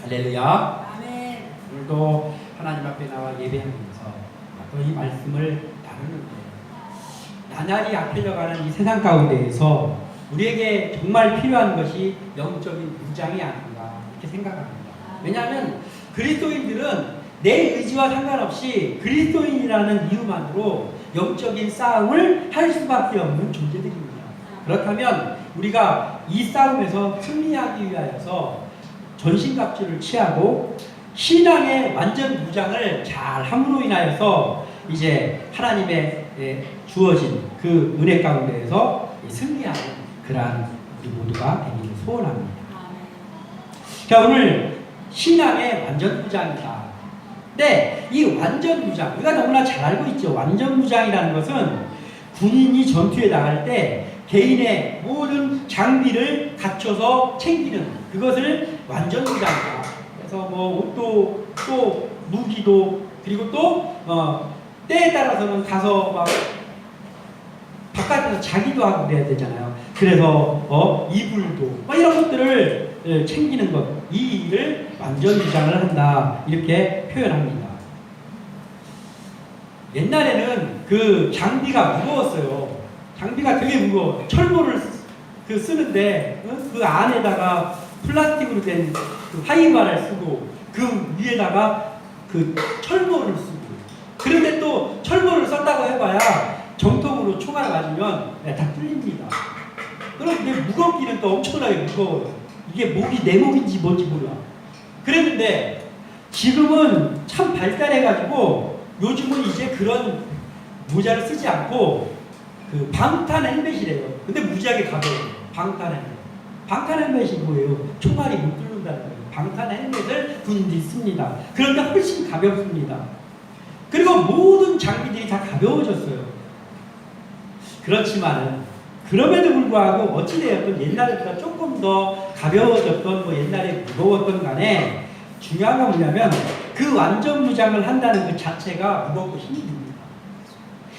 할렐루야. 아멘. 오늘도 하나님 앞에 나와 예배하면서 또 이 말씀을 나누는데, 나날이 약해져가는 이 세상 가운데에서 우리에게 정말 필요한 것이 영적인 무장이 아닌가 이렇게 생각합니다. 왜냐하면 그리스도인들은 내 의지와 상관없이 그리스도인이라는 이유만으로 영적인 싸움을 할 수밖에 없는 존재들입니다. 그렇다면 우리가 이 싸움에서 승리하기 위하여서 전신갑주를 취하고 신앙의 완전 무장을 잘 함으로 인하여서 이제 하나님의 주어진 그 은혜 가운데에서 승리하는 그러한 우리 모두가 되기를 소원합니다. 자, 오늘 신앙의 완전 무장이다. 근데 이 완전 무장, 우리가 너무나 잘 알고 있죠. 완전 무장이라는 것은 군인이 전투에 나갈 때 개인의 모든 장비를 갖춰서 챙기는 그것을 완전 무장이다. 그래서 뭐 옷도 또 무기도 그리고 또 때에 따라서는 가서 막 바깥에서 자기도 하고 그래야 되잖아요. 그래서 이불도 막 이런 것들을 챙기는 것, 이 일을 완전 무장을 한다 이렇게 표현합니다. 옛날에는 그 장비가 무거웠어요. 장비가 되게 무거워. 철모를 쓰는데 그 안에다가 플라스틱으로 된 그 하이바를 쓰고 그 위에다가 그 철모를 쓰고, 그런데 또 철모를 썼다고 해봐야 정통으로 총알 맞으면 다 뚫립니다. 그런데 무겁기는 또 엄청나게 무거워요. 이게 목이 내 목인지 뭔지 몰라. 그랬는데 지금은 참 발달해가지고 요즘은 이제 그런 모자를 쓰지 않고 그 방탄 헬멧이래요. 근데 무지하게 가벼워요. 방탄 헬멧. 방탄 헬멧이 뭐예요? 총알이 못 뚫는다는 거예요. 방탄 헬멧을 군인들이 씁니다. 그런데 훨씬 가볍습니다. 그리고 모든 장비들이 다 가벼워졌어요. 그렇지만은 그럼에도 불구하고 어찌되었든 옛날보다 조금 더 가벼워졌던 뭐 옛날에 무거웠던 간에 중요한 건 뭐냐면 그 완전 무장을 한다는 그 자체가 무겁고 힘이 듭니다.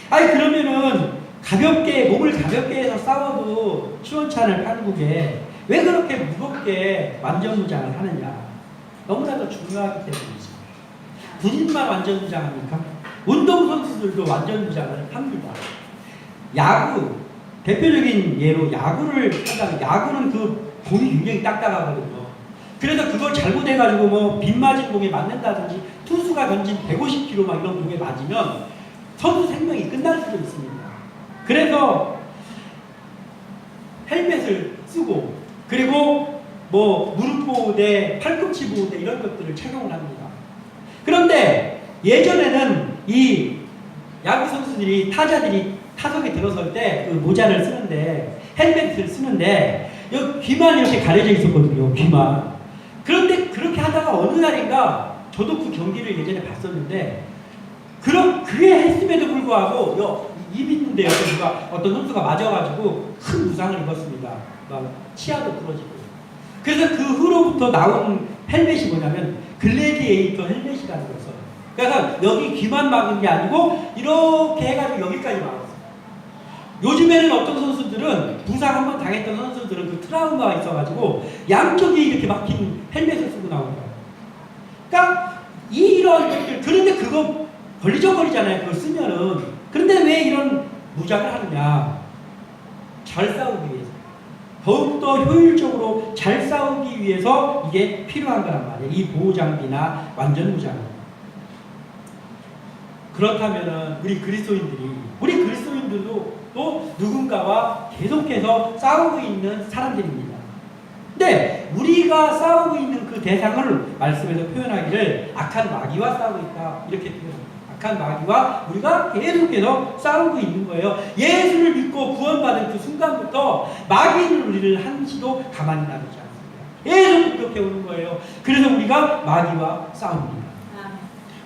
아니 그러면은 가볍게 몸을 가볍게 해서 싸워도 시원찮을 한국에 왜 그렇게 무겁게 완전 무장을 하느냐? 너무나도 중요하기 때문이죠. 군인만 완전 무장합니까? 운동선수들도 완전 무장을 합니다. 야구, 대표적인 예로 야구를 한다면 야구는 그 공이 굉장히 딱딱하거든요. 그래서 그걸 잘못해가지고 뭐 빗 맞은 공에 맞는다든지 투수가 던진 150km 막 이런 공에 맞으면 선수 생명이 끝날 수도 있습니다. 그래서 헬멧을 쓰고 그리고 뭐 무릎 보호대, 팔꿈치 보호대 이런 것들을 착용을 합니다. 그런데 예전에는 이 야구 선수들이 타자들이 타석에 들어설 때 그 모자를 쓰는데 헬멧을 쓰는데 여기 귀만 이렇게 가려져 있었거든요. 귀만. 그런데 그렇게 하다가 어느 날인가 저도 그 경기를 예전에 봤었는데 그게 했음에도 불구하고 입 있는데 어떤 선수가 맞아가지고 큰 부상을 입었습니다. 막 치아도 부러지고. 그래서 그 후로부터 나온 헬멧이 뭐냐면 글래디에이터 헬멧이라는 걸 써요. 그래서 여기 귀만 막은 게 아니고 이렇게 해가지고 여기까지 막았어요. 요즘에는 어떤 선수들은 부상 한번 당했던 선수들은 그 트라우마가 있어가지고 양쪽이 이렇게 막힌 헬멧을 쓰고 나오더라고요. 그러니까 이런 것들, 그런데 그거 걸리적거리잖아요. 그걸 쓰면은. 그런데 왜 이런 무장을 하느냐? 잘 싸우기 위해서. 더욱더 효율적으로 잘 싸우기 위해서 이게 필요한 거란 말이에요. 이 보호장비나 완전 무장. 그렇다면은 우리 그리스도인들도 또 누군가와 계속해서 싸우고 있는 사람들입니다. 근데 우리가 싸우고 있는 그 대상을 말씀에서 표현하기를 악한 마귀와 싸우고 있다 이렇게 표현합니다. 악한 마귀와 우리가 계속해서 싸우고 있는 거예요. 예수를 믿고 구원받은 그 순간부터 마귀는 우리를 한시도 가만히 놔두지 않습니다. 계속 그렇게 오는 거예요. 그래서 우리가 마귀와 싸웁니다.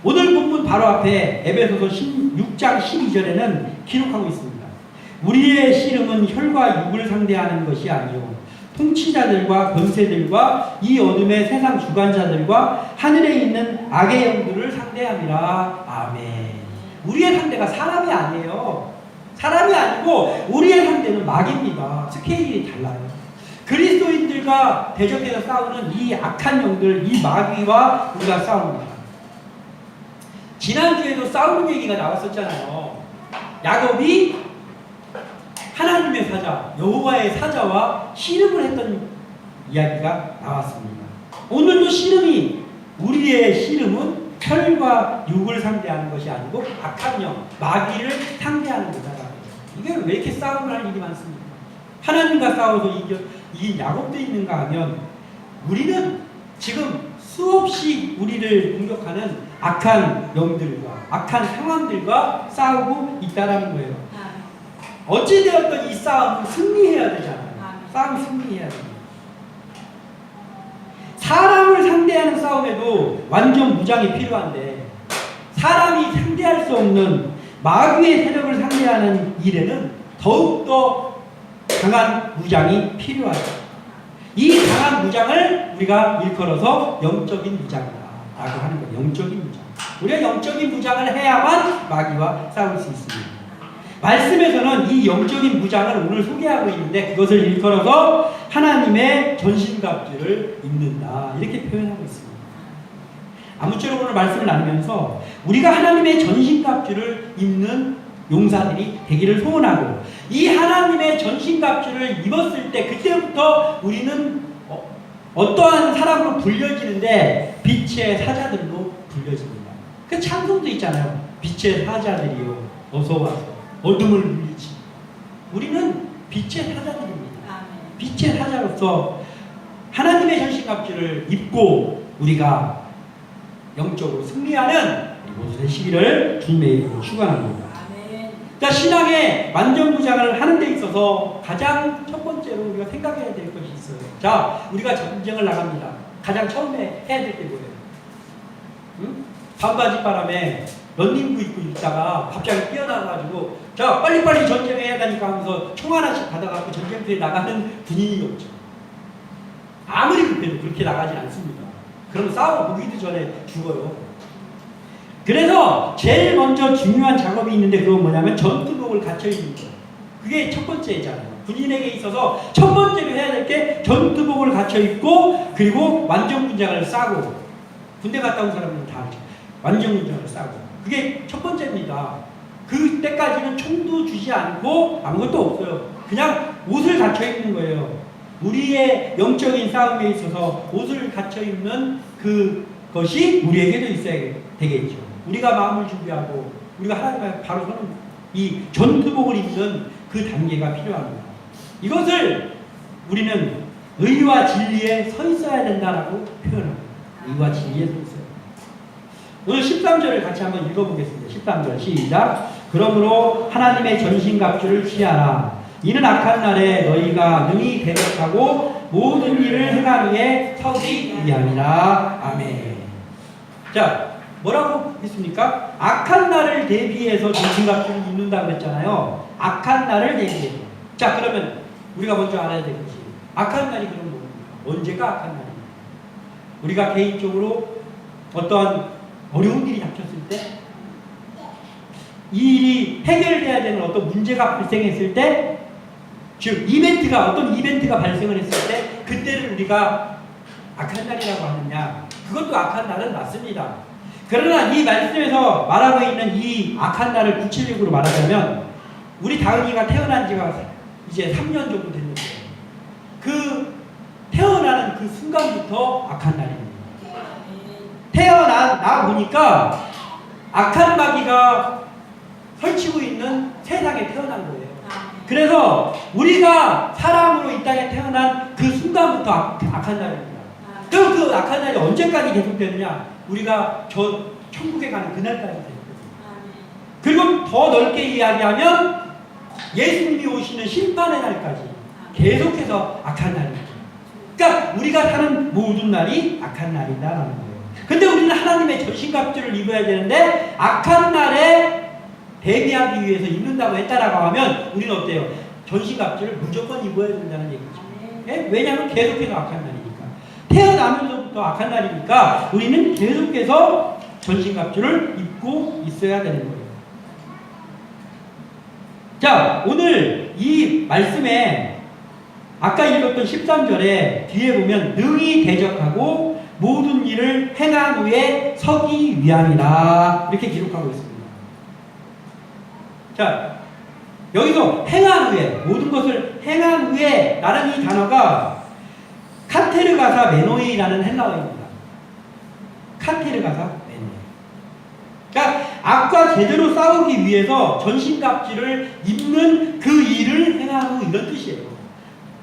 오늘 본문 바로 앞에 에베소서 6장 12절에는 기록하고 있습니다. 우리의 씨름은 혈과 육을 상대하는 것이 아니요 통치자들과 권세들과 이 어둠의 세상 주관자들과 하늘에 있는 악의 영들을 상대함이라. 아멘. 우리의 상대가 사람이 아니에요. 사람이 아니고 우리의 상대는 마귀입니다. 스케일이 달라요. 그리스도인들과 대적해서 싸우는 이 악한 영들, 이 마귀와 우리가 싸웁니다. 지난주에도 싸우는 얘기가 나왔었잖아요. 야곱이 하나님의 사자, 여호와의 사자와 씨름을 했던 이야기가 나왔습니다. 오늘도 씨름이, 우리의 씨름은 혈과 육을 상대하는 것이 아니고 악한 영, 마귀를 상대하는 거다. 이게 왜 이렇게 싸움을 할 일이 많습니까? 하나님과 싸워서 이긴 야곱도 있는가 하면 우리는 지금 수없이 우리를 공격하는 악한 영들과 악한 상황들과 싸우고 있다는 거예요. 어찌되었든 이 싸움은 승리해야 되잖아요. 싸움 승리해야 됩니다. 사람을 상대하는 싸움에도 완전 무장이 필요한데 사람이 상대할 수 없는 마귀의 세력을 상대하는 일에는 더욱더 강한 무장이 필요하죠. 이 강한 무장을 우리가 일컬어서 영적인 무장이다 라고 하는 거예요. 영적인 무장. 우리가 영적인 무장을 해야만 마귀와 싸울 수 있습니다. 말씀에서는 이 영적인 무장을 오늘 소개하고 있는데 그것을 일컬어서 하나님의 전신갑주를 입는다 이렇게 표현하고 있습니다. 아무쪼록 오늘 말씀을 나누면서 우리가 하나님의 전신갑주를 입는 용사들이 되기를 소원하고 이 하나님의 전신갑주를 입었을 때 그때부터 우리는 어떠한 사람으로 불려지는데 빛의 사자들로 불려집니다. 그 찬송도 있잖아요. 빛의 사자들이요 어서 와서 어둠을 물리치. 우리는 빛의 사자들입니다. 빛의 사자로서 하나님의 전신갑주를 입고 우리가 영적으로 승리하는 모든 시기를 주님의 이름으로 축원합니다. 자, 신앙의 완전무장을 하는 데 있어서 가장 첫 번째로 우리가 생각해야 될 것이 있어요. 자, 우리가 전쟁을 나갑니다. 가장 처음에 해야 될 게 뭐예요? 응? 반바지 바람에 런닝구 입고 있다가 갑자기 뛰어나가지고 자 빨리빨리 전쟁해야 되니까 하면서 총 하나씩 받아갖고 전쟁터에 나가는 군인이 없죠. 아무리 급해도 그렇게 나가지 않습니다. 그럼 싸워 보기도 전에 죽어요. 그래서 제일 먼저 중요한 작업이 있는데 그건 뭐냐면 전투복을 갖춰 입는 거. 그게 첫 번째잖아요. 군인에게 있어서 첫 번째로 해야 될 게 전투복을 갖춰 입고 그리고 완전군장을 싸고 군대 갔다 온 사람들은 다 알죠. 완전군장을 싸고 그게 첫 번째입니다. 그때까지는 총도 주지 않고 아무것도 없어요. 그냥 옷을 갖춰 입는 거예요. 우리의 영적인 싸움에 있어서 옷을 갖춰 입는 그것이 우리에게도 있어야 되겠죠. 우리가 마음을 준비하고 우리가 하나님과 바로 서는 이 전투복을 입는 그 단계가 필요합니다. 이것을 우리는 의와 진리에 서 있어야 된다라고 표현합니다. 의와 진리에 서 있어야 됩니다. 오늘 13절을 같이 한번 읽어보겠습니다. 13절 시작. 그러므로 하나님의 전신갑주를 취하라. 이는 악한 날에 너희가 능히 대적하고 모든 일을 행하기에 서기 위함이라. 아멘. 자, 뭐라고 했습니까? 악한 날을 대비해서 전신갑주를 입는다고 했잖아요. 악한 날을 대비해서. 자, 그러면 우리가 먼저 알아야 될 것이 악한 날이 그럼 뭡니까? 언제가 악한 날입니까? 우리가 개인적으로 어떠한 어려운 일이 닥쳤을 때, 이 일이 해결돼야 되는 어떤 문제가 발생했을 때, 즉 어떤 이벤트가 발생을 했을 때 그때를 우리가 악한 날이라고 하느냐? 그것도 악한 날은 맞습니다. 그러나 이 말씀에서 말하고 있는 이 악한 날을 구체적으로 말하자면 우리 다은이가 태어난 지가 이제 3년 정도 됐는데 그 태어나는 그 순간부터 악한 날입니다. 태어나 보니까 악한 마귀가 설치고 있는 세상에 태어난 거예요. 그래서 우리가 사람으로 이 땅에 태어난 그 순간부터 악한 날입니다. 그럼 그 악한 날이 언제까지 계속되느냐? 우리가 천국에 가는 그날까지 되거든요. 그리고 더 넓게 이야기하면 예수님이 오시는 심판의 날까지 계속해서 악한 날입니다. 그러니까 우리가 사는 모든 날이 악한 날이다라는 거예요. 근데 우리는 하나님의 전신갑주를 입어야 되는데 악한 날에 대비하기 위해서 입는다고 했다라고 하면 우리는 어때요? 전신갑주를 무조건 입어야 된다는 얘기죠. 네? 왜냐하면 계속해서 악한 날이니까. 태어나면서부터 악한 날이니까 우리는 계속해서 전신갑주를 입고 있어야 되는 거예요. 자, 오늘 이 말씀에 아까 읽었던 13절에 뒤에 보면 능히 대적하고 모든 일을 행한 후에 서기 위함이라 이렇게 기록하고 있습니다. 자, 여기서 행한 후에, 모든 것을 행한 후에 라는 이 단어가 카테르가사 메노이라는 헬라어입니다. 카테르가사 메노이. 그러니까 악과 제대로 싸우기 위해서 전신갑주를 입는 그 일을 행한 후 이런 뜻이에요.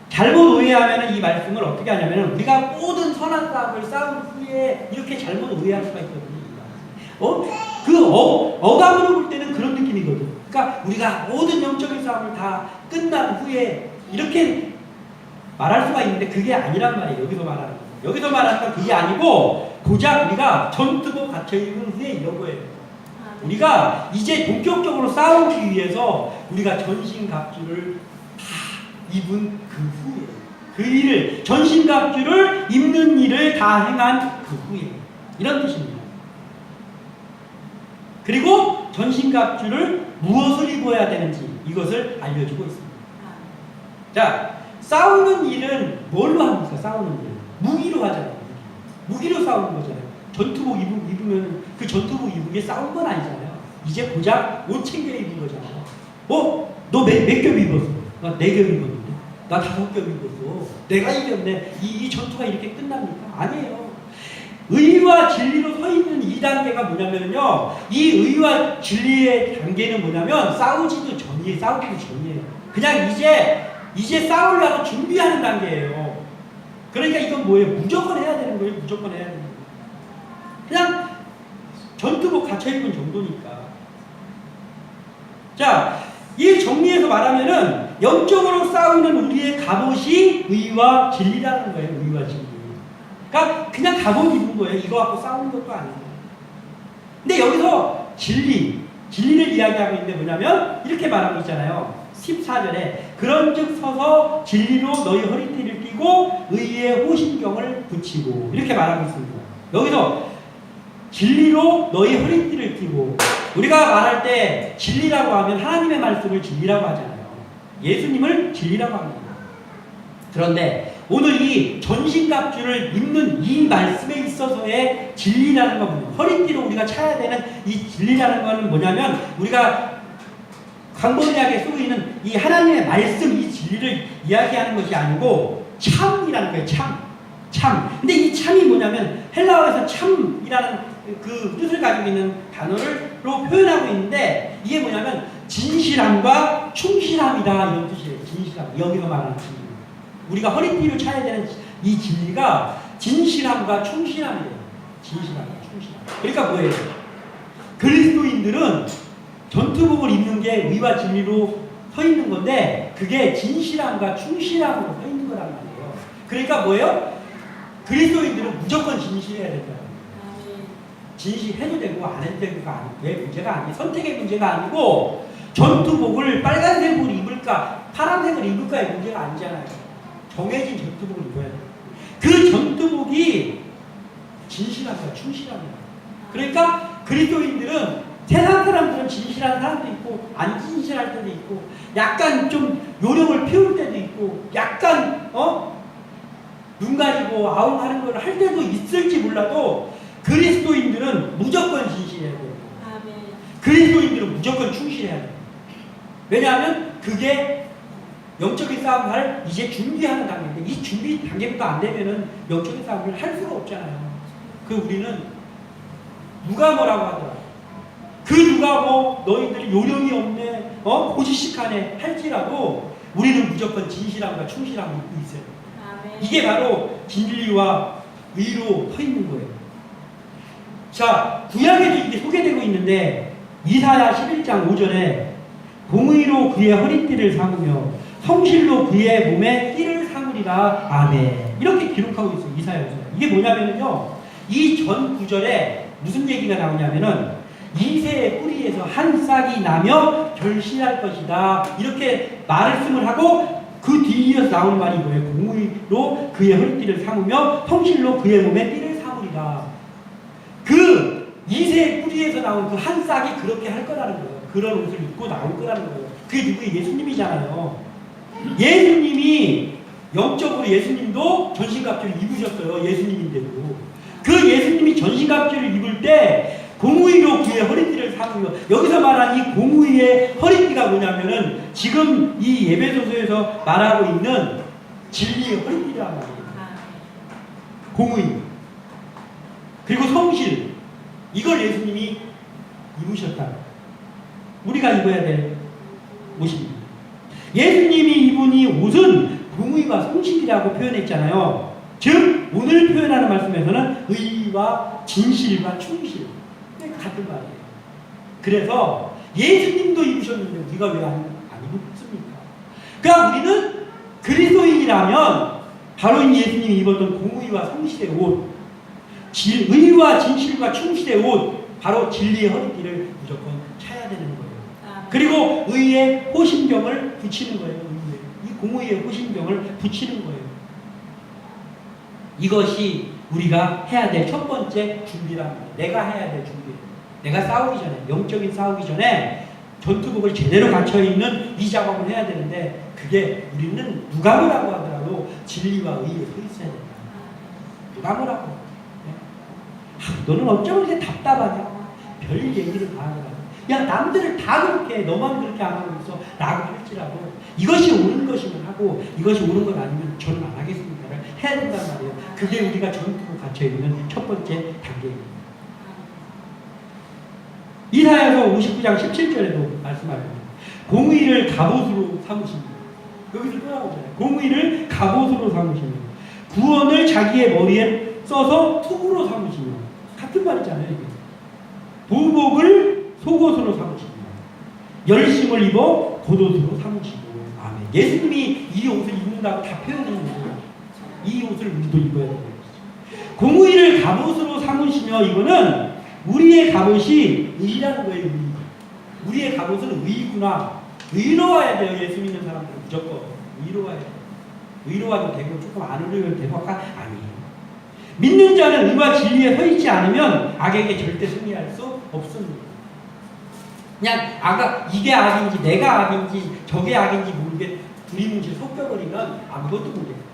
잘못 오해하면 이 말씀을 어떻게 하냐면 우리가 모든 선한 싸움을 싸운 후에 이렇게 잘못 오해할 수가 있거든요. 어감으로 볼 때는 그런 느낌이거든. 그러니까 우리가 모든 영적인 싸움을 다 끝난 후에 이렇게 말할 수가 있는데 그게 아니란 말이에요. 여기서 말하는 거. 여기서 말하는 건 그게 아니고 고작 우리가 전투복 갖춰 입은 후에 이런 거예요. 우리가 이제 본격적으로 싸우기 위해서 우리가 전신갑주를 다 입은 그 후에 그 일을 전신갑주를 입는 일을 다 행한 그 후에 이런 뜻입니다. 그리고 전신갑주를 무엇을 입어야 되는지 이것을 알려주고 있습니다. 자, 싸우는 일은 뭘로 합니까? 싸우는 일은 무기로 하잖아요. 무기로 싸우는 거잖아요. 전투복 입으면 그 전투복 입은 게 싸운 건 아니잖아요. 이제 고작 옷 챙겨 입은 거잖아요. 너 몇 겹 입었어? 나 4겹 입었는데. 나 5겹 입었어. 내가 이겼네. 이 전투가 이렇게 끝납니까? 아니에요. 의와 진리로 서 있는 이 단계가 뭐냐면요. 이 의와 진리의 단계는 뭐냐면 싸우기도 전이에요. 그냥 이제 싸우려고 준비하는 단계예요. 그러니까 이건 뭐예요? 무조건 해야 되는 거예요. 무조건 해야 되는 거예요. 그냥 전투복 갖춰 입은 정도니까. 자, 이 정리해서 말하면은 영적으로 싸우는 우리의 갑옷이 의와 진리라는 거예요. 의와 진리. 그러니까 그냥 갑옷 입은 거예요. 이거 갖고 싸우는 것도 아니에요. 근데 여기서 진리를 이야기하고 있는데 뭐냐면 이렇게 말하고 있잖아요. 14절에 그런즉 서서 진리로 너희 허리띠를 띠고 의의 호신경을 붙이고 이렇게 말하고 있습니다. 여기서 진리로 너희 허리띠를 띠고 우리가 말할 때 진리라고 하면 하나님의 말씀을 진리라고 하잖아요. 예수님을 진리라고 합니다. 그런데 오늘 이 전신갑주를 입는 이 말씀에 있어서의 진리라는 건 허리띠로 우리가 차야 되는 이 진리라는 것은 뭐냐면 우리가 광범위하게 쓰고 있는 이 하나님의 말씀 이 진리를 이야기하는 것이 아니고 참이라는 거예요. 참. 근데 이 참이 뭐냐면 헬라어에서 참이라는 그 뜻을 가지고 있는 단어로 표현하고 있는데 이게 뭐냐면 진실함과 충실함이다 이런 뜻이에요. 진실함. 여기서 말하는 진리. 우리가 허리띠를 차야 되는 이 진리가 진실함과 충실함이에요. 진실함과 충실함. 그러니까 뭐예요? 그리스도인들은 전투복을 입는 게 의와 진리로 서 있는 건데 그게 진실함과 충실함으로 서 있는 거란 말이에요. 그러니까 뭐예요? 그리스도인들은 무조건 진실해야 된다. 진실해도 되고 안 해도 되고가 아니고 내 문제가 아니에요. 선택의 문제가 아니고 전투복을 빨간색으로 입을까 파란색을 입을까의 문제가 아니잖아요. 정해진 전투복을 입어야 돼요. 그 전투복이 진실함과 충실함이에요. 그러니까 그리스도인들은 세상 사람들은 진실한 사람도 있고 안 진실할 때도 있고 약간 좀 요령을 피울 때도 있고 약간 눈 가리고 아웅하는 걸 할 때도 있을지 몰라도 그리스도인들은 무조건 진실해야 돼요. 그리스도인들은 무조건 충실해야 돼요. 왜냐하면 그게 영적인 싸움을 할 이제 준비하는 단계인데 이 준비 단계부터 안 되면은 영적인 싸움을 할 수가 없잖아요. 우리는 누가 뭐라고 하더라. 누가 너희들이 요령이 없네, 고지식하네 할지라도 우리는 무조건 진실함과 충실함을 입고 있어요. 이게 바로 진리와 의로 서 있는 거예요. 자, 구약에도 이게 소개되고 있는데 이사야 11장 5절에 공의로 그의 허리띠를 삼으며 성실로 그의 몸에 띠를 삼으리라. 아멘. 이렇게 기록하고 있어요. 이사야에서. 이게 뭐냐면요. 이 전 구절에 무슨 얘기가 나오냐면은 이새의 뿌리에서 한 싹이 나며 결실할 것이다. 이렇게 말씀을 하고 그 뒤이어서 나오는 말이 뭐예요? 공의로 그의 허리띠를 삼으며 성실로 그의 몸에 띠를 삼으리라. 그 이새의 뿌리에서 나온 그 한 싹이 그렇게 할 거라는 거예요. 그런 옷을 입고 나올 거라는 거예요. 그게 누구예요? 예수님이잖아요. 예수님이 영적으로 예수님도 전신갑주를 입으셨어요. 예수님인데도. 그 예수님이 전신갑주를 입을 때 공의로 그의 허리띠를 삼으며, 여기서 말한 이 공의의 허리띠가 뭐냐면은 지금 이 에베소서에서 말하고 있는 진리의 허리띠란 말이에요. 공의 그리고 성실, 이걸 예수님이 입으셨다. 우리가 입어야 될 옷입니다. 예수님이 입은 이 옷은 공의와 성실이라고 표현했잖아요. 즉 오늘 표현하는 말씀에서는 의와 진실과 충실, 같은 말이에요. 그래서 예수님도 입으셨는데 우리가 왜 안 입습니까? 그러니까 우리는 그리스도인이라면 바로 이 예수님이 입었던 공의와 성실의 옷, 의와 진실과 충실의 옷, 바로 진리의 허리띠를 무조건 차야 되는 거예요. 그리고 의의 호심경을 붙이는 거예요. 이 공의의 호심경을 붙이는 거예요. 이것이 우리가 해야 될 첫 번째 준비랍니다. 내가 해야 될 준비. 내가 싸우기 전에, 영적인 싸우기 전에 전투복을 제대로 갖춰있는 이 작업을 해야 되는데, 그게 우리는 누가 뭐라고 하더라도 진리와 의에 서 있어야 된다. 누가 뭐라고. 너는 어쩌면 이렇게 답답하냐? 별 얘기를 다 하더라고. 야, 남들을 다 그렇게 해. 너만 그렇게 안 하고 있어. 라고 할지라도 이것이 옳은 것이면 하고, 이것이 옳은 것 아니면 저는 안 하겠습니다를 해야 된단 말이에요. 그게 우리가 전투복 갖춰있는 첫 번째 단계입니다. 이사야서 59장 17절에도 말씀하십니다. 공의를 갑옷으로 삼으십니다. 여기서 또 나오잖아요. 공의를 갑옷으로 삼으시며 구원을 자기의 머리에 써서 투구로 삼으시며, 같은 말이잖아요. 이게. 보복을 속옷으로 삼으시며 열심을 입어 겉옷으로 삼으시고. 아멘. 예수님이 이 옷을 입는다고 다 표현하는 거예요. 이 옷을 우리도 입어야 돼요. 공의를 갑옷으로 삼으시며, 이거는 우리의 갑옷이 의라는 거예요. 우리의 갑옷은 의구나. 의로워야 돼요. 예수 믿는 사람들은 무조건 의로워야 돼요. 의로워도 되고 조금 안 의로워도 되고 아니에요. 믿는 자는 의와 진리에 서 있지 않으면 악에게 절대 승리할 수 없습니다. 그냥 이게 악인지 내가 악인지 저게 악인지 모르게 두리뭉실 섞여버리면 아무것도 모르겠어요.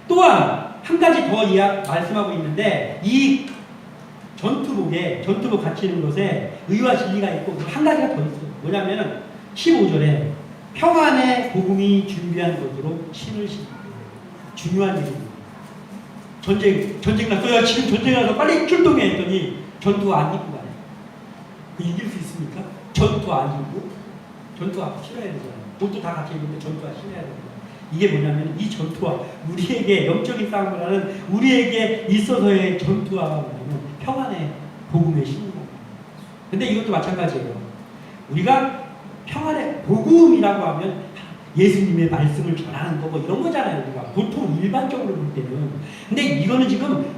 또한 한 가지 더 말씀하고 있는데, 이 전투복 갖추는 것에 의와 진리가 있고 한 가지가 더 있어요. 뭐냐면은 15절에 평안의 복음이 준비한 것으로 신을 신고. 중요한 일입니다. 전쟁 났어요. 지금 전쟁 나서 빨리 출동해 했더니 전투 안 입고 가요. 이길 수 있습니까? 전투 안 입고 전투 앞 신어야 되잖아요. 옷도 다 같이 입는데 전투화 신어야 됩니다. 이게 뭐냐면 이 전투화, 우리에게 영적인 싸움을 하는 우리에게 있어서의 전투화가 뭐냐면 평안의 복음의 신입니다. 근데 이것도 마찬가지예요. 우리가 평안의 복음이라고 하면 예수님의 말씀을 전하는 거 뭐 이런 거잖아요. 우리가 보통 일반적으로 볼 때는. 근데 이거는 지금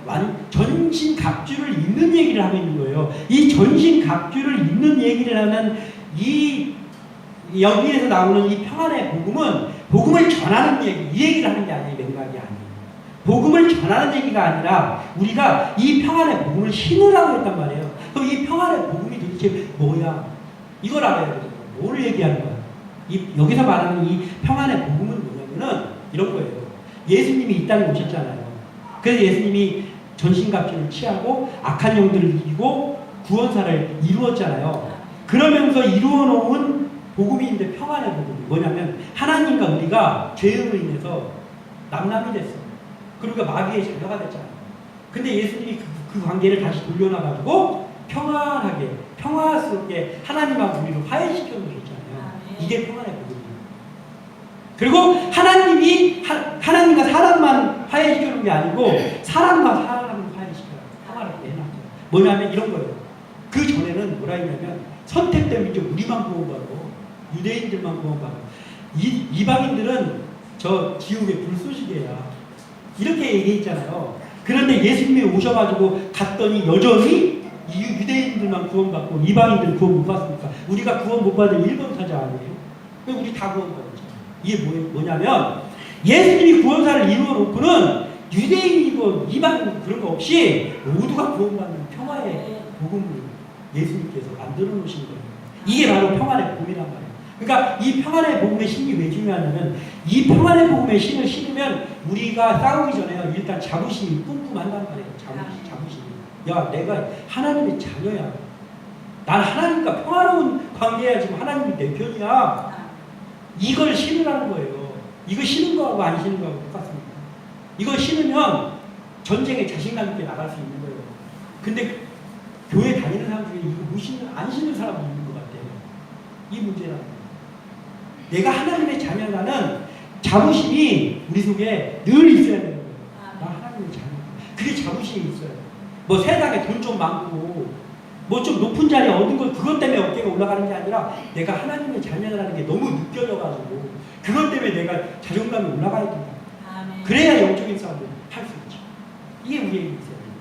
전신갑주를 입는 얘기를 하고 있는 거예요. 이 전신갑주를 입는 얘기를 하는 여기에서 나오는 이 평안의 복음은 복음을 전하는 얘기, 이 얘기를 하는 게 아니에요. 맥락이 아니에요. 복음을 전하는 얘기가 아니라 우리가 이 평안의 복음을 신으라고 했단 말이에요. 그럼 이 평안의 복음이 도대체 뭐야? 이걸 알아야 되거든요. 뭘 얘기하는 거야? 여기서 말하는 이 평안의 복음은 뭐냐면은 이런 거예요. 예수님이 이 땅에 오셨잖아요. 그래서 예수님이 전신갑주를 취하고 악한 영들을 이기고 구원사를 이루었잖아요. 그러면서 이루어놓은 복음인데 평안의 복음이 뭐냐면 하나님과 우리가 죄음으로 인해서 남남이 됐어요. 그러니까 마귀의 자녀가 됐잖아요. 근데 예수님이 그 관계를 다시 돌려놔가지고 평안하게, 평화스럽게 하나님하고 우리를 화해시켜 놓으셨잖아요. 이게 평안의 복음이에요. 그리고 하나님과 사람만 화해시켜 놓은 게 아니고 사람과 사람을 화해시켜요. 평화를 내놨어요. 뭐냐면 이런 거예요. 그 전에는 뭐라 했냐면 선택되면 이제 우리만 구원받고 유대인들만 구원받고 이방인들은 저 지옥의 불쏘시개야. 이렇게 얘기했잖아요. 그런데 예수님이 오셔가지고 갔더니 여전히 유대인들만 구원받고 이방인들 구원 못 받습니까? 우리가 구원 못 받은 1번 타자 아니에요? 우리 다 구원받았죠. 이게 뭐냐면 예수님이 구원사를 이루어 놓고는 유대인이고 이방인 그런 거 없이 모두가 구원받는 평화의 복음을 예수님께서 만들어 놓으신 거예요. 이게 바로 평안의 복음이란 말이에요. 그러니까 이 평안의 복음의 신이 왜 중요하냐면 이 평안의 복음의 신을 신으면 우리가 싸우기 전에 일단 자부심이 뿜뿜한단 말이에요. 자부심이. 야, 내가 하나님의 자녀야. 난 하나님과 평화로운 관계야. 지금 하나님이 내 편이야. 이걸 신으라는 거예요. 이거 신은 거하고 안 신은 거하고 똑같습니다. 이걸 신으면 전쟁에 자신감 있게 나갈 수 있는 거예요. 근데 교회 다니는 사람 중에 이거 안 신는 사람도 있는 것 같아요. 이 문제라는 거예요. 내가 하나님의 자녀라는 자부심이 우리 속에 늘 있어야 되는 거예요. 나 하나님의 자녀. 그게 자부심이 있어요. 뭐 세상에 돈 좀 많고 뭐 좀 높은 자리 얻은 거 그것 때문에 어깨가 올라가는 게 아니라 내가 하나님의 자녀라는 게 너무 느껴져가지고 그것 때문에 내가 자존감이 올라가야 된다. 그래야 영적인 싸움을 할 수 있죠. 이게 우리에게 있어야 됩니다.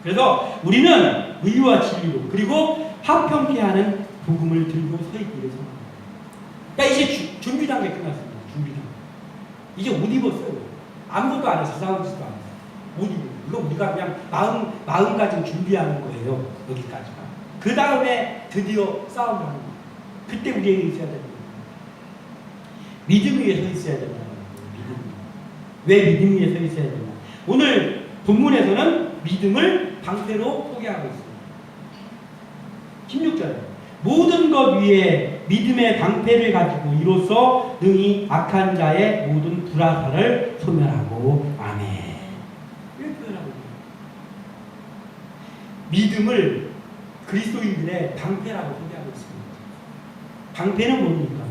그래서 우리는 의와 진리로 그리고 화평케 하는 복음을 들고 서 있기를 소망합니다. 그러니까 이제 준비 단계 끝났습니다. 준비 단계. 이제 옷 입었어요. 아무것도 안 해서 싸우지도 않아요. 옷 입어요. 이거 우리가 그냥 마음가짐 준비하는 거예요. 여기까지가. 그 다음에 드디어 싸움을 하는 거예요. 그때 우리에게 있어야 됩니다. 믿음 위에 서 있어야 된다는 거예요. 왜 믿음 위에 서 있어야 되냐. 오늘 본문에서는 믿음을 방패로 소개하고 있습니다. 16절. 모든 것 위에 믿음의 방패를 가지고 이로써 능히 악한 자의 모든 불화살을 소멸하고 아멘. 이렇게 표현하고 있습니다. 믿음을 그리스도인들의 방패라고 소개하고 있습니다. 방패는 뭡니까?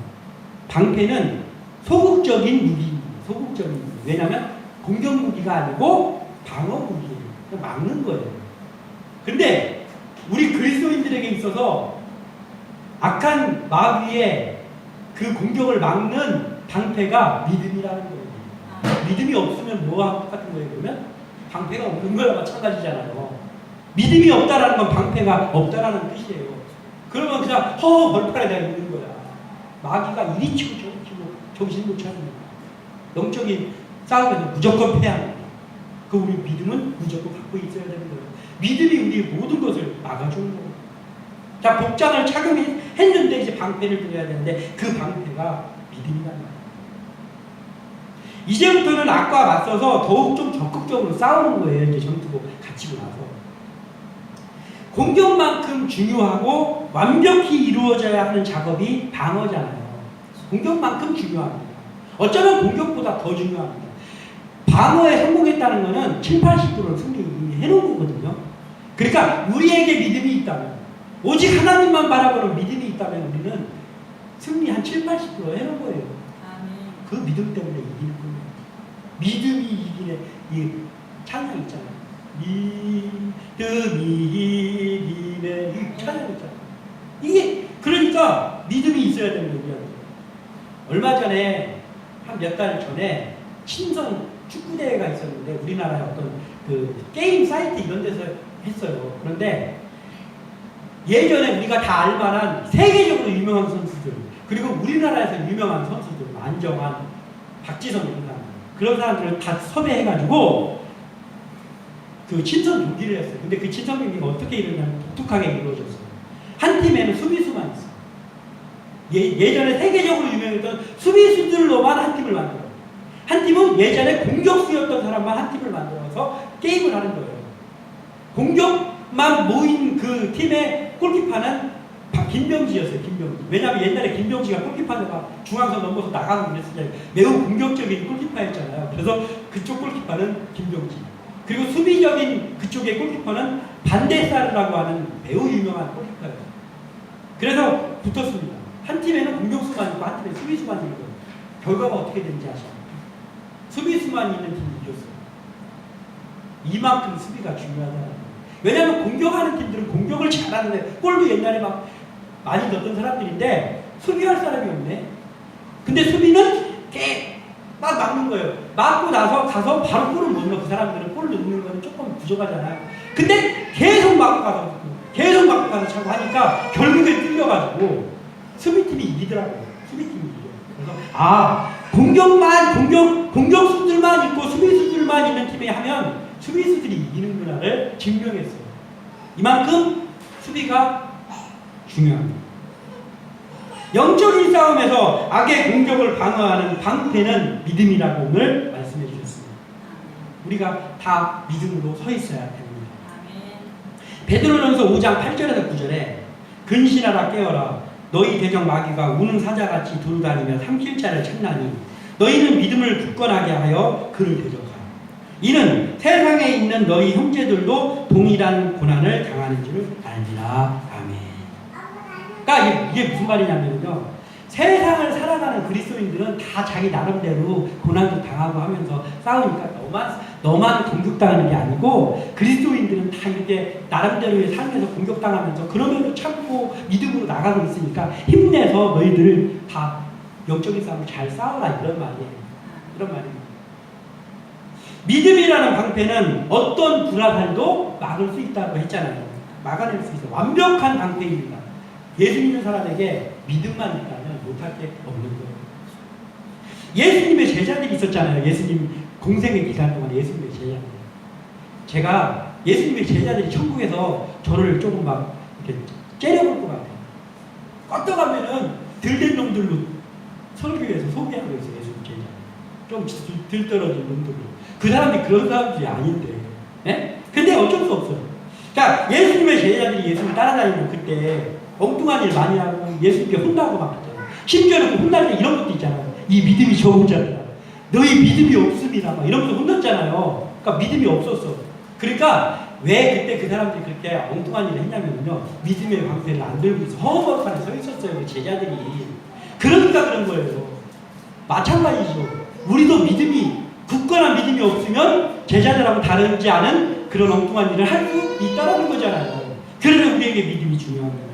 방패는 소극적인 무기입니다. 소극적인 무기. 왜냐하면 공격 무기가 아니고 방어 무기예요. 막는 거예요. 근데 우리 그리스도인들에게 있어서 악한 마귀의 그 공격을 막는 방패가 믿음이라는 거예요. 믿음이 없으면 뭐와 똑같은 거예요? 그러면 방패가 없는 거랑 마찬가지잖아요. 믿음이 없다라는 건 방패가 없다라는 뜻이에요. 그러면 그냥 벌판에다 있는 거야. 마귀가 이리 치고 저리 치고 정신 못 차립니다. 영적인 싸움에서 무조건 패합니다. 그 우리 믿음은 무조건 갖고 있어야 되는 거예요. 믿음이 우리의 모든 것을 막아주는 거예요. 자, 복장을 착용했는데 이제 방패를 들여야 되는데 그 방패가 믿음이란 말이에요. 이제부터는 악과 맞서서 더욱 좀 적극적으로 싸우는 거예요. 이제 전투고 갇히고 나서. 공격만큼 중요하고 완벽히 이루어져야 하는 작업이 방어잖아요. 공격만큼 중요합니다. 어쩌면 공격보다 더 중요합니다. 방어에 성공했다는 것은 7, 80%를 승리해놓은 거거든요. 그러니까 우리에게 믿음이 있다면, 오직 하나님만 바라보는 믿음이 있다면 우리는 승리 한 7, 80% 해놓은 거예요. 그 믿음 때문에 이기는 거예요. 믿음이 이기는 이 찬양 있잖아요. 믿음이 이기는 이 찬양 있잖아요. 이게 그러니까 믿음이 있어야 되는 얘기예요. 얼마 전에 한 몇 달 전에 친선 축구대회가 있었는데 우리나라의 어떤 그 게임 사이트 이런 데서 했어요. 그런데 예전에 우리가 다 알만한 세계적으로 유명한 선수들 그리고 우리나라에서 유명한 선수들 안정환, 박지성 이런 사람 그런 사람들을 다 섭외해가지고 그 친선 경기를 했어요. 근데 그 친선 경기가 어떻게 이루냐면 독특하게 이루어졌어요. 한 팀에는 수비수만 있어요. 예전에 세계적으로 유명했던 수비수들로만 한 팀을 만들어요. 한 팀은 예전에 공격수였던 사람만 한 팀을 만들어서 게임을 하는 거예요. 공격만 모인 그 팀의 골키퍼는 김병지였어요. 김병지. 왜냐하면 옛날에 김병지가 골키퍼가 중앙선 넘어서 나가고 그랬을 때 매우 공격적인 골키퍼였잖아요. 그래서 그쪽 골키퍼는 김병지. 그리고 수비적인 그쪽의 골키퍼는 반데사르라고 하는 매우 유명한 골키퍼예요. 그래서 붙었습니다. 한 팀에는 공격수만 있고 한 팀에 수비수만 있고 결과가 어떻게 되는지 아시죠? 수비수만 있는 팀이 이겼어요. 이만큼 수비가 중요하다는 거예요. 왜냐하면 공격하는 팀들은 공격을 잘하는데 골도 옛날에 막 많이 넣었던 사람들인데 수비할 사람이 없네. 근데 수비는 막 막는 거예요. 막고 나서 가서 바로 골을 못 넣어. 그 사람들은 골 넣는 거는 조금 부족하잖아요. 근데 계속 막고 가서 차고 하니까 결국에 뚫려가지고 수비팀이 이기더라고요. 수비팀이 이겨요. 그래서 공격수들만 있고 수비수들만 있는 팀에 하면 수비수들이 이기는구나를 증명했어요. 이만큼 수비가 중요합니다. 영적인 싸움에서 악의 공격을 방어하는 방패는 믿음이라고 오늘 말씀해 주셨습니다. 우리가 다 믿음으로 서 있어야 됩니다. 베드로전서 5장 8절에서 9절에 근신하라 깨어라 너희 대적 마귀가 우는 사자같이 두루다니며 삼킬자를 찾나니 너희는 믿음을 굳건하게 하여 그를 대적하라. 이는 세상에 있는 너희 형제들도 동일한 고난을 당하는 줄을 알리라. 아멘. 그러니까 이게 무슨 말이냐면요, 세상을 살아가는 그리스도인들은 다 자기 나름대로 고난도 당하고 하면서 싸우니까 너만 공격당하는 게 아니고 그리스도인들은 다 이렇게 나름대로의 삶에서 공격당하면서 그러면서 참고 믿음으로 나가고 있으니까 힘내서 너희들 다 영적인 싸움을 잘 싸워라 이런 말이에요. 이런 말입니다. 믿음이라는 방패는 어떤 불화살도 막을 수 있다고 했잖아요. 막아낼 수 있어요. 완벽한 방패입니다. 예수 믿는 사람에게 믿음만 있다면 못할 게 없는 거예요. 예수님의 제자들이 있었잖아요. 예수님 공생의 기간 동안 예수님의 제자들. 제가 예수님의 제자들이 천국에서 저를 조금 막 이렇게 째려볼 것 같아요. 껐다가면은 들된 놈들로 설교에서 소개하고 있어요. 예수님 제자. 좀 들떨어진 놈들로. 그 사람들이 그런 사람들이 아닌데. 예? 근데 어쩔 수 없어요. 그러니까 예수님의 제자들이 예수님을 따라다니는 그때 엉뚱한 일 많이 하고 예수님께 혼나고 막 그랬잖아요. 심지어는 혼날 때 이런 것도 있잖아요. 이 믿음이 좋은 자들아. 너희 믿음이 없음이라 막 이러면서 혼났잖아요. 그러니까 믿음이 없었어. 그러니까 왜 그때 그 사람들이 그렇게 엉뚱한 일을 했냐면요. 믿음의 방패를 안 들고 있어. 허허벌판에 서 있었어요. 그 제자들이. 그러니까 그런 거예요. 마찬가지죠. 우리도 믿음이 굳건한 믿음이 없으면 제자들하고 다르지 않은 그런 엉뚱한 일을 할 수 있다는 거잖아요. 그래서 우리에게 믿음이 중요합니다.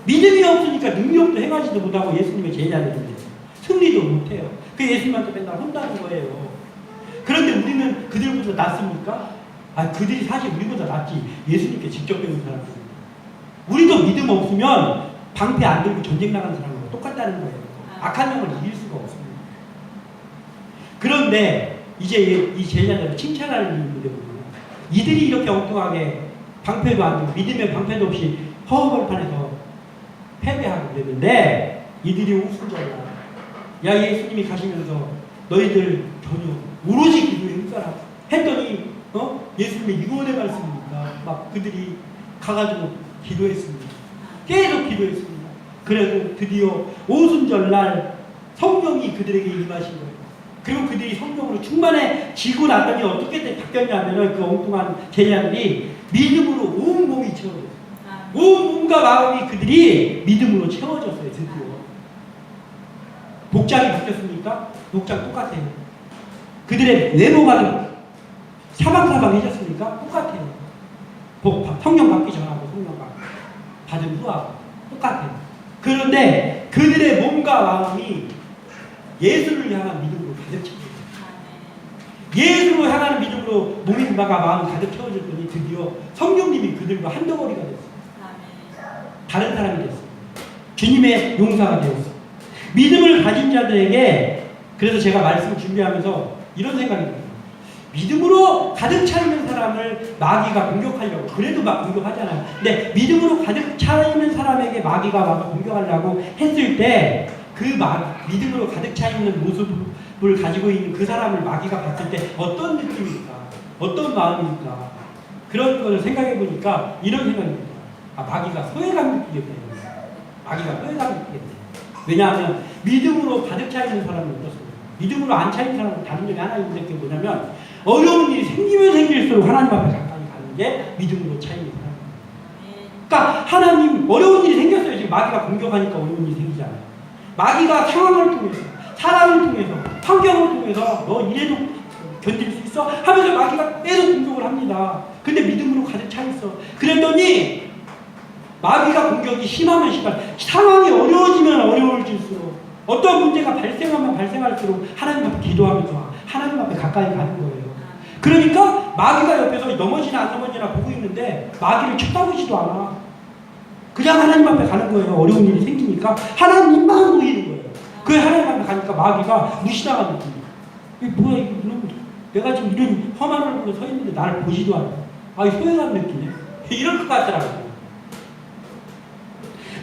믿음이 없으니까 능력도 행하지도 못하고 예수님의 제자들인데 승리도 못해요. 그 예수님한테 맨날 혼나는 거예요. 그런데 우리는 그들보다 낫습니까? 아, 그들이 사실 우리보다 낫지. 예수님께 직접 배운 사람들입니다. 우리도 믿음 없으면 방패 안 들고 전쟁 나가는 사람하고 똑같다는 거예요. 악한 영을 이길 수가 없습니다. 그런데 이제 이 제자들을 칭찬할 일이 있는데 이들이 이렇게 엉뚱하게 방패도 안 들고 믿음의 방패도 없이 허허벌판에서 패배하고 그랬는데 이들이 웃음절라. 야, 예수님이 가시면서 너희들 전혀 오로지 기도에 힘써라 했더니 예수님의 유언의 말씀입니까? 막 그들이 가가지고 기도했습니다. 계속 기도했습니다. 그래서 드디어 오순절날 성령이 그들에게 임하신 거예요. 그리고 그들이 성령으로 충만해지고 났더니 어떻게 바뀌었냐면 그 엉뚱한 제자들이 믿음으로 온 몸이 채워졌어요. 온 몸과 마음이 그들이 믿음으로 채워졌어요. 드디어. 복장이 바뀌었습니까? 복장 똑같아요. 그들의 외모가 사방사방해졌습니까? 똑같아요. 성령 받기 전하고 성령 받은 후하고 똑같아요. 그런데 그들의 몸과 마음이 예수를 향한 믿음으로 가득 채워졌어요. 예수로 향하는 믿음으로 몸과 마음이 가득 채워졌더니 드디어 성령님이 그들과 한 덩어리가 됐어요. 다른 사람이 됐어요. 주님의 용사가 되었어요. 믿음을 가진 자들에게 그래서 제가 말씀을 준비하면서 이런 생각이 들어요. 믿음으로 가득 차 있는 사람을 마귀가 공격하려고 그래도 막 공격하잖아요. 근데 믿음으로 가득 차 있는 사람에게 마귀가 와서 공격하려고 했을 때 그 믿음으로 가득 차 있는 모습을 가지고 있는 그 사람을 마귀가 봤을 때 어떤 느낌일까? 어떤 마음일까? 그런 걸 생각해 보니까 이런 생각이 듭니다. 아, 마귀가 소외감 느끼겠다. 마귀가 소외감 느끼겠다. 왜냐하면 믿음으로 가득 차 있는 사람은 어떻습니까? 믿음으로 안 차 있는 사람은 다른 점이 하나 있는 게 뭐냐면 어려운 일이 생기면 생길수록 하나님 앞에 가까이 가는 게 믿음으로 차 있는 사람입니다. 그러니까 하나님 어려운 일이 생겼어요. 지금 마귀가 공격하니까 어려운 일이 생기잖아요. 마귀가 상황을 통해서 사람을 통해서 환경을 통해서 너 이래도 견딜 수 있어? 하면서 마귀가 계속 공격을 합니다. 근데 믿음으로 가득 차 있어. 그랬더니 마귀가 공격이 심하면 상황이 어려워지면 어려워질수록 어떤 문제가 발생하면 발생할수록 하나님 앞에 기도하면서 하나님 앞에 가까이 가는 거예요. 그러니까 마귀가 옆에서 넘어지나 안 넘어지나 보고 있는데 마귀를 쳐다보지도 않아. 그냥 하나님 앞에 가는 거예요. 어려운 일이 생기니까 하나님만 보이는 거예요. 그 하나님 앞에 가니까 마귀가 무시당한 느낌이에요. 이게 뭐야 이거 내가 지금 이런 험한 얼굴로 서 있는데 나를 보지도 않아. 아, 소외감 느끼네. 이럴 것 같더라고요.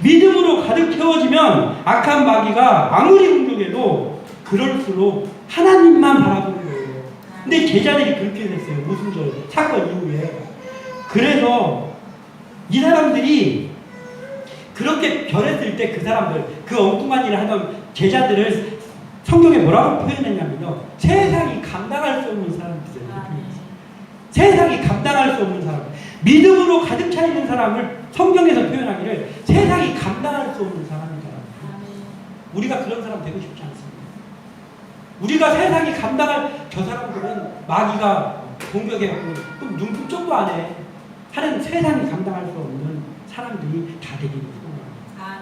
믿음으로 가득 채워지면 악한 마귀가 아무리 공격해도 그럴수록 하나님만 바라보는 거예요. 근데 제자들이 그렇게 됐어요. 오순절 사건 이후에. 그래서 이 사람들이 그렇게 변했을 때 그 사람들, 그 엉뚱한 일을 하던 제자들을 성경에 뭐라고 표현했냐면요. 세상이 감당할 수 없는 사람들이에요. 세상이 감당할 수 없는 사람. 믿음으로 가득 차 있는 사람을 성경에서 표현하기를 세상이 감당할 수 없는 사람이다. 우리가 그런 사람 되고 싶지 않습니다. 우리가 세상이 감당할 저 사람들은 마귀가 공격해갖고 또 눈금쪽도 안 해. 하는 세상이 감당할 수 없는 사람들이 다 되기를 소원합니다.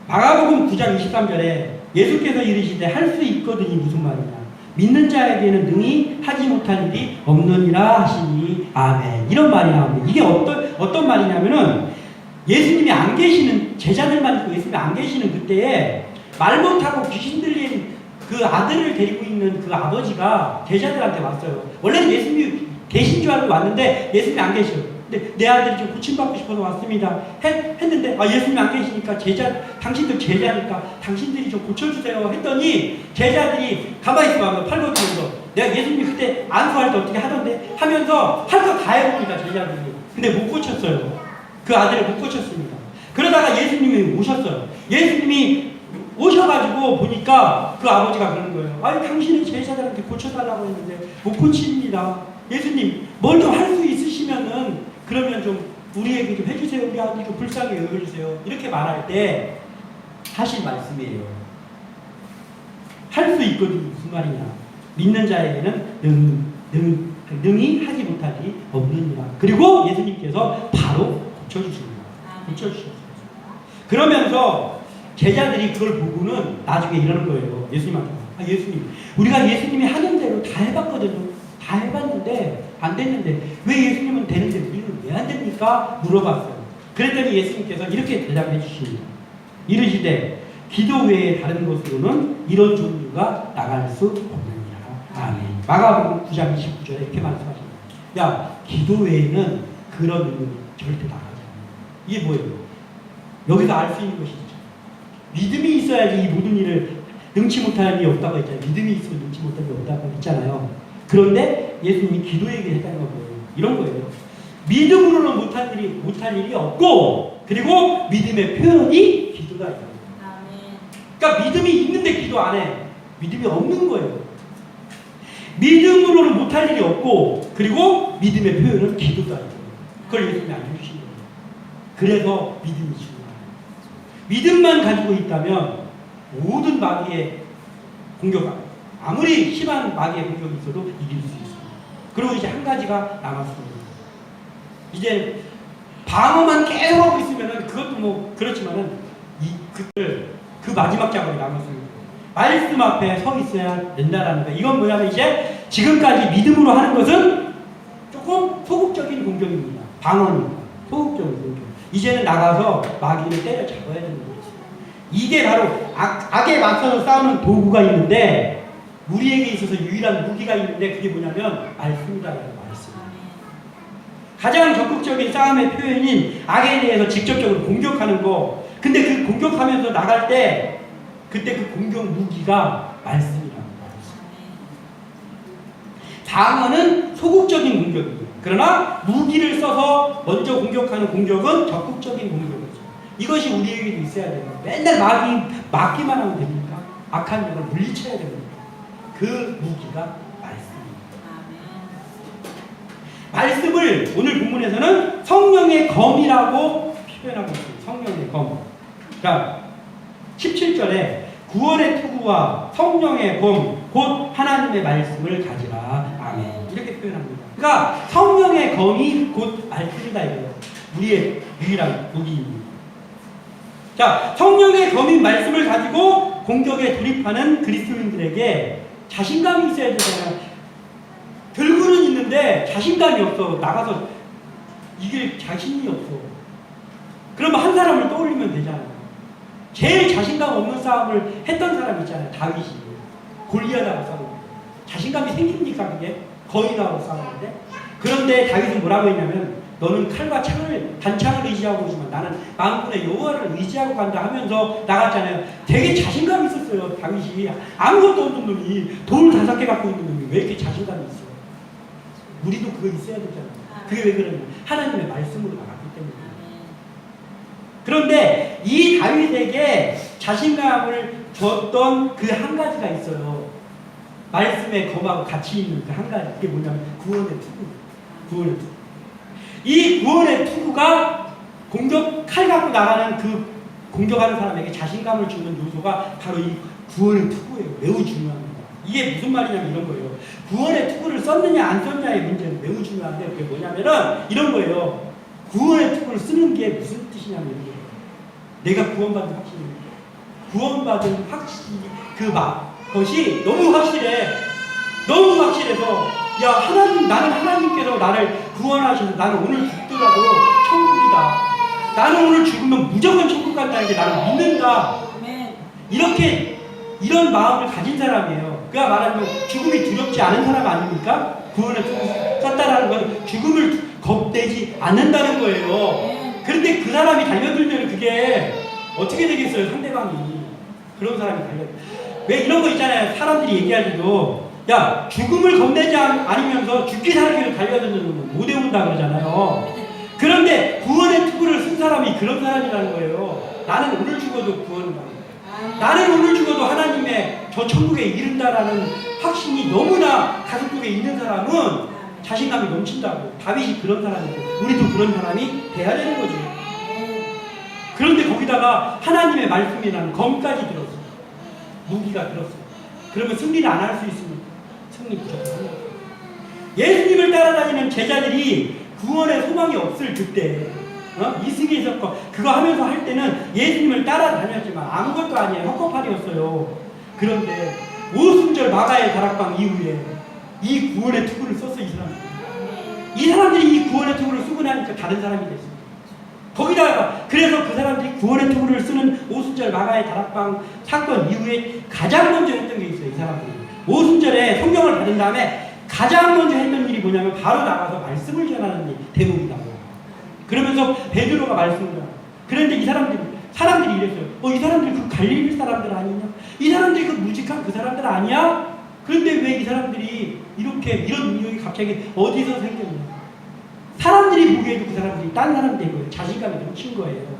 마가복음 9장 23절에 예수께서 이르시되 할 수 있거든이 무슨 말이냐. 믿는 자에게는 능히 하지 못할 일이 없느니라 하시니 아멘. 이런 말이 나옵니다. 이게 어떤 말이냐면은 예수님이 안 계시는, 제자들만 있고 예수님이 안 계시는 그때에 말 못하고 귀신 들린 그 아들을 데리고 있는 그 아버지가 제자들한테 왔어요. 원래는 예수님이 계신 줄 알고 왔는데 예수님이 안 계셔요. 근데 내 아들이 좀 고침받고 싶어서 왔습니다. 했는데 예수님이 안 계시니까 당신들 제자니까 당신들이 좀 고쳐주세요 했더니 제자들이 가만히 있어봐. 팔고 들면서 내가 예수님이 그때 안수할 때 어떻게 하던데 하면서 할 거 다 해봅니다. 제자들이. 근데 못 고쳤어요. 그 아들을 못 고쳤습니다. 그러다가 예수님이 오셨어요. 예수님이 오셔가지고 보니까 그 아버지가 그러는 거예요. 아니 당신의 제자들한테 고쳐달라고 했는데 못 고칩니다. 예수님 뭘 좀 할 수 있으시면은 그러면 좀 우리에게 좀 해주세요. 우리 아들 좀 불쌍히 여겨주세요. 이렇게 말할 때 하신 말씀이에요. 할 수 있거든. 무슨 말이냐. 믿는 자에게는 능히 하지 못할 일이 없느니라. 그리고 예수님께서 바로 고쳐주십니다. 고쳐주셨어요. 그러면서 제자들이 그걸 보고는 나중에 이러는 거예요. 예수님한테. 예수님, 우리가 예수님이 하는 대로 다 해봤거든요. 다 해봤는데 안 됐는데 왜 예수님은 되는데 우리는 왜 안 됩니까? 물어봤어요. 그랬더니 예수님께서 이렇게 대답해 주십니다. 이르시되 기도 외에 다른 것으로는 이런 종류가 나갈 수 없느니라. 아멘. 마가복음 9장 29절에 이렇게 말씀하십니다. 야, 기도 외에는 그런 능력이 절대 나가지 않아요. 이게 뭐예요? 여기서 알 수 있는 것이죠. 믿음이 있어야지 이 모든 일을 능치 못할 일이 없다고 했잖아요. 믿음이 있으면 능치 못할 일이 없다고 했잖아요. 그런데 예수님이 기도 얘기했다는 건 뭐예요? 이런 거예요. 믿음으로는 못할 일이 없고, 그리고 믿음의 표현이 기도다. 그러니까 믿음이 있는데 기도 안 해. 믿음이 없는 거예요. 믿음으로는 못할 일이 없고, 그리고 믿음의 표현은 기도다. 그걸 예수님이 알려주신 거예요. 그래서 믿음이 중요해요. 믿음만 가지고 있다면 모든 마귀의 공격, 아무리 심한 마귀의 공격이 있어도 이길 수 있습니다. 그리고 이제 한 가지가 남았습니다. 이제 방어만 계속 하고 있으면은 그것도 뭐 그렇지만은 그 마지막 작업이 남았습니다. 말씀 앞에 서 있어야 된다라는 거. 이건 뭐냐면 이제 지금까지 믿음으로 하는 것은 조금 소극적인 공격입니다. 방어입니다. 소극적인 공격. 이제는 나가서 마귀를 때려 잡아야 되는 거죠. 이게 바로 악에 맞서서 싸우는 도구가 있는데 우리에게 있어서 유일한 무기가 있는데 그게 뭐냐면 말씀이다라는 말씀. 가장 적극적인 싸움의 표현인 악에 대해서 직접적으로 공격하는 거. 근데 그 공격하면서 나갈 때 그때 그 공격 무기가 말씀이라는 말씀. 방어는 소극적인 공격이에요. 그러나 무기를 써서 먼저 공격하는 공격은 적극적인 공격이죠. 이것이 우리에게도 있어야 돼요. 맨날 막기만 하면 됩니까? 악한 영을 물리쳐야 됩니다. 그 무기가 말씀입니다. 말씀을 오늘 본문에서는 성령의 검이라고 표현하고 있습니다. 성령의 검. 자, 17절에 구원의 투구와 성령의 검, 곧 하나님의 말씀을 가지라. 아멘. 이렇게 표현합니다. 그러니까 성령의 검이 곧 말씀이다 이거예요. 우리의 유일한 무기입니다. 자, 성령의 검인 말씀을 가지고 공격에 돌입하는 그리스도인들에게 자신감이 있어야 되잖아요. 들고는 있는데 자신감이 없어. 나가서 이길 자신이 없어. 그러면 한 사람을 떠올리면 되잖아요. 제일 자신감 없는 싸움을 했던 사람 있잖아요. 다윗이. 골리앗하고 싸우고. 자신감이 생깁니까 그게? 거인하고 싸우는데. 그런데 다윗은 뭐라고 했냐면 너는 칼과 창을 단창을 의지하고 오지만 나는 만군의 여호와를 의지하고 간다 하면서 나갔잖아요. 되게 자신감이 있었어요. 다윗이 아무것도 없는 놈이 돌 5개 갖고 있는 놈이 왜 이렇게 자신감이 있어? 우리도 그거 있어야 되잖아요. 그게 왜 그러냐면 하나님의 말씀으로 나갔기 때문에. 그런데 이 다윗에게 자신감을 줬던 그 한 가지가 있어요. 말씀에 검하고 같이 있는 그 한 가지. 그게 뭐냐면 구원의 투구. 구원의 투구. 이 구원의 투구가 칼 갖고 나가는 그 공격하는 사람에게 자신감을 주는 요소가 바로 이 구원의 투구예요. 매우 중요합니다. 이게 무슨 말이냐면 이런 거예요. 구원의 투구를 썼느냐 안 썼냐의 문제는 매우 중요한데 그게 뭐냐면은 이런 거예요. 구원의 투구를 쓰는 게 무슨 뜻이냐면 이런 거예요. 내가 구원받은 확신입니다. 구원받은 확신, 그것이 너무 확실해. 너무 확실해서, 야, 하나님, 나는 하나님께서 나를 구원하셔서 나는 오늘 죽더라도 천국이다. 나는 오늘 죽으면 무조건 천국 간다는 게 나를 믿는다. 이런 마음을 가진 사람이에요. 그가 말하면 죽음이 두렵지 않은 사람 아닙니까? 구원을 썼다라는 건 죽음을 겁내지 않는다는 거예요. 그런데 그 사람이 달려들면 그게 어떻게 되겠어요? 상대방이. 그런 사람이 왜 이런 거 있잖아요. 사람들이 얘기할 때도 야, 죽음을 겁내지 않으면서 죽기 살기를 달려드는 건 못 외운다 그러잖아요. 그런데 구원의 투구를 쓴 사람이 그런 사람이라는 거예요. 나는 오늘 죽어도 구원을 받는다. 나는 오늘 죽어도 하나님의 저 천국에 이른다라는 확신이 너무나 가슴속에 있는 사람은 자신감이 넘친다고. 다윗이 그런 사람이고 우리도 그런 사람이 돼야 되는 거죠. 그런데 거기다가 하나님의 말씀이라는 검까지 들었어. 무기가 들었어. 그러면 승리를 안 할 수 있습니까? 승리 무조건 합니다. 예수님을 따라다니는 제자들이 구원의 소망이 없을 그때 이승기 사건 그거 하면서 할 때는 예수님을 따라다녔지만 아무것도 아니에요. 헛것팔이었어요. 그런데 오순절 마가의 다락방 이후에 이 구원의 투구를 썼어. 이 사람들이 이 구원의 투구를 쓰고 나니까 다른 사람이 됐습니다. 거기다가 그래서 그 사람들이 구원의 투구를 쓰는 오순절 마가의 다락방 사건 이후에 가장 먼저 했던 게 있어요. 이 사람들이 오순절에 성경을 받은 다음에 가장 먼저 했던 일이 뭐냐면 바로 나가서 말씀을 전하는 일 대목이라고. 그러면서 베드로가 말씀을 전하. 그런데 이 사람들이 이랬어요. 이 사람들이 그 갈릴리 사람들 아니냐? 이 사람들이 그 무직한 그 사람들 아니야? 그런데 왜 이 사람들이 이런 능력이 갑자기 어디서 생겼냐? 사람들이 보기에도 그 사람들이 딴 사람 된 거예요. 자신감이 넘친 거예요.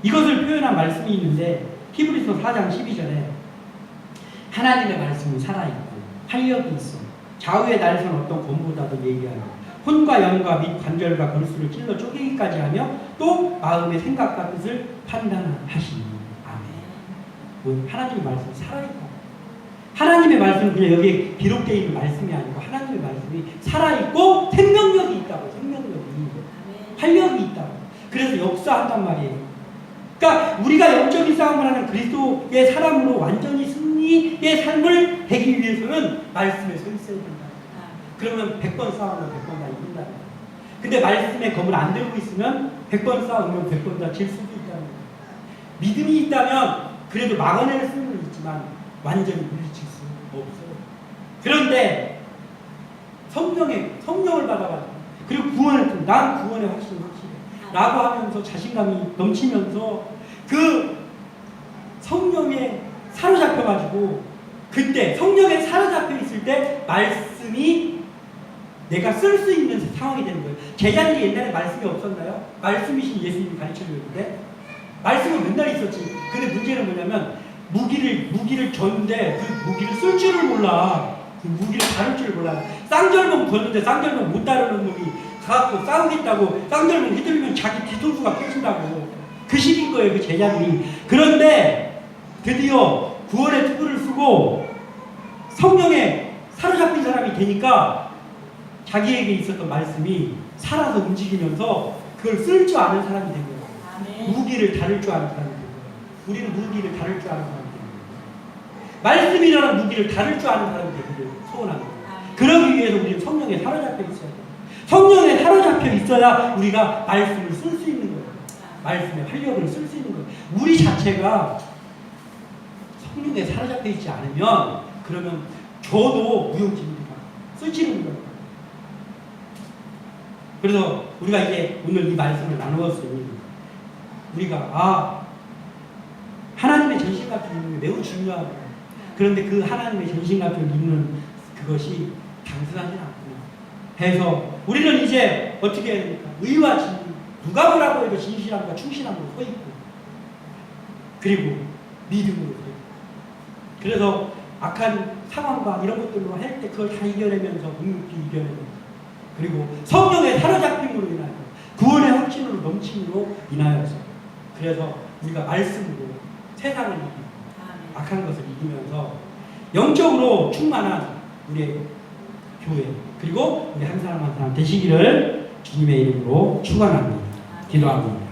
이것을 표현한 말씀이 있는데 히브리서 4장 12절에 하나님의 말씀은 살아있고 활력이 있어 좌우의 날선 어떤 검보다도 예리하여 혼과 영과 및 관절과 골수를 찔러 쪼개기까지 하며 또 마음의 생각과 뜻을 판단하시니. 아멘. 하나님의 말씀은 살아있고 하나님의 말씀은 그냥 여기에 기록되어 있는 말씀이 아니고 하나님의 말씀이 살아있고 생명력이 있다고. 생명력이 활력이 있다고. 그래서 역사한단 말이에요. 그러니까 우리가 영적인 싸움을 하는 그리스도의 사람으로 완전히 승리의 삶을 되기 위해서는 말씀에 서 있어야 된다. 그러면 100번 싸우면 100번 다 이긴다. 근데 말씀의 검을 안 들고 있으면 100번 싸우면 100번 다 질 수도 있다는 거예요. 믿음이 있다면 그래도 막아낼 수는 있지만 완전히 물리칠 수 없어요. 그런데 성령을 받아가지고 그리고 구원을 통해 난 구원의 확신이 확실해 라고 하면서 자신감이 넘치면서 그 성령에 사로잡혀가지고 그때 성령에 사로잡혀 있을 때 말씀이 내가 쓸 수 있는 상황이 되는 거예요. 제자들이 옛날에 말씀이 없었나요? 말씀이신 예수님이 가르쳐주는데 말씀은 맨날 있었지. 근데 문제는 뭐냐면 무기를 줬는데 그 무기를 쓸 줄을 몰라. 그 무기를 다룰 줄을 몰라. 쌍절몬 줬는데 쌍절몬 못 다루는 놈이 가갖고 싸우겠다고 쌍절몬 휘둘리면 자기 뒤통수가 깨진다고. 그 식인 거예요, 그 제자들이. 그런데 드디어 구원의 투구를 쓰고 성령에 사로잡힌 사람이 되니까 자기에게 있었던 말씀이 살아서 움직이면서 그걸 쓸 줄 아는 사람이 된 거예요. 아멘. 무기를 다룰 줄 아는 사람이 된 거예요. 우리는 무기를 다룰 줄 아는 사람이 된 거예요. 말씀이라는 무기를 다룰 줄 아는 사람이 되기를 소원하는 거예요. 그러기 위해서 우리는 성령에 사로잡혀 있어야 돼요. 성령에 사로잡혀 있어야 우리가 말씀을 쓸 수 있는 거예요. 말씀의 활력을 쓸 수 있는 거예요. 우리 자체가 성령에 사로잡혀 있지 않으면 그러면 저도 무용지물이다. 쓸지는 거예요. 그래서 우리가 이제 오늘 이 말씀을 나누었으니 우리가 하나님의 전신갑주를 입는 게 매우 중요하다. 그런데 그 하나님의 전신갑주를 입는 그것이 단순하지 않구나 해서 우리는 이제 어떻게 해야 됩니까? 의와 진리, 누가 뭐라고 해도 진실함과 충실함으로 서 있고 그리고 믿음으로 서 있고 그래서 악한 상황과 이런 것들로 할 때 그걸 다 이겨내면서 묵묵히 이겨내고 그리고 성령의 사로잡힘으로 인하여 구원의 확신으로 넘침으로 인하여서 그래서 우리가 말씀으로 세상을 이기고 악한 것을 이기면서 영적으로 충만한 우리의 교회 그리고 우리 한 사람 한 사람 되시기를 주님의 이름으로 축원합니다. 기도합니다.